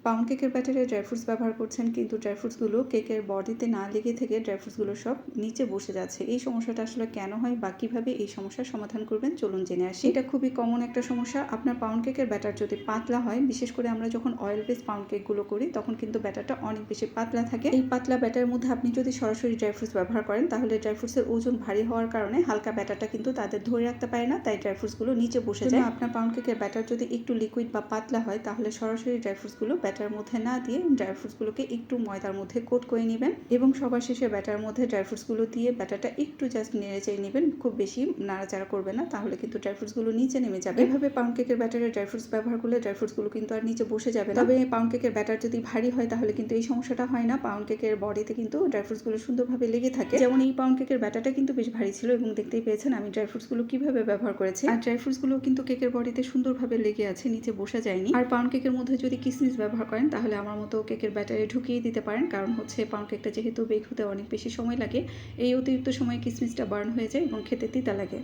Pound কেকের ব্যাটারে dry fruits ব্যবহার করছেন, কিন্তু ড্রাই ফ্রুটসগুলো কেকের বডিতে না লেগে থেকে ড্রাই ফ্রুটসগুলো সব নিচে বসে যাচ্ছে। এই সমস্যাটা আসলে কেন হয় বা কীভাবে এই সমস্যার সমাধান করবেন চলুন জেনে আসি। এটা খুবই কমন একটা সমস্যা। আপনার পাউন্ড কেকের ব্যাটার যদি পাতলা হয়, বিশেষ করে আমরা যখন অয়েল বেস পাউন্ড কেকগুলো করি তখন কিন্তু ব্যাটারটা অনেক বেশি পাতলা থাকে। এই পাতলা ব্যাটারের মধ্যে আপনি যদি সরাসরি ড্রাই ফ্রুটস ব্যবহার করেন তাহলে ড্রাই ফ্রুটসের ওজন ভারী হওয়ার কারণে হালকা ব্যাটারটা কিন্তু তাদের ধরে রাখতে পারে না, তাই ড্রাই ফ্রুটসগুলো নিচে বসে যায়। আপনার পাউন্ড কেকের ব্যাটার যদি একটু লিকুইড বা পাতলা হয় তাহলে সরাসরি ড্রাই ফ্রুটসগুলো ব্যাটার মধ্যে না দিয়ে ড্রাই ফ্রুটসগুলোকে একটু ময়দার মধ্যে কোট করে নেবেন এবং সবার শেষে ব্যাটার মধ্যে ড্রাই ফ্রুটসগুলো দিয়ে ব্যাটারটা একটু জাস্ট নেড়ে চেড়ে নেবেন। খুব বেশি নাড়াচাড়া করবে না, তাহলে কিন্তু ড্রাই ফ্রুটসগুলো নিচে নেমে যাবে। এভাবে পাউন্ড কেকের ব্যাটারে ড্রাই ফ্রুটস ব্যবহার করলে ড্রাই ফ্রুটসগুলো কিন্তু আর নিচে বসে যাবে না। তবে পাউন্ড কেকের ব্যাটার যদি ভারী হয় তাহলে কিন্তু এই সমস্যাটা হয় না। পাউন্ড কেকের বডিতে কিন্তু ড্রাই ফ্রুটসগুলো সুন্দরভাবে লেগে থাকে। যেমন এই পাউন্ড কেকের ব্যাটারটা কিন্তু বেশ ভারী ছিল এবং দেখতেই পেয়েছেন আমি ড্রাই ফ্রুটসগুলো কিভাবে ব্যবহার করেছি। আর ড্রাই ফ্রুটসগুলো কিন্তু কেকের বডিতে সুন্দরভাবে লেগে আছে, নিচে বসে যায়নি। আর পাউন্ড কেকের মধ্যে যদি কিসমিস ব্যবহার করেন তাহলে আমার মতো কেকের ব্যাটারে ঢুকিয়ে দিতে পারেন, কারণ হচ্ছে পাউন্ড কেকটা যেহেতু বেক হতে অনেক বেশি সময় লাগে, এই অতিরিক্ত সময় কিসমিসটা বার্ন হয়ে যায় এবং খেতে তিতা লাগে।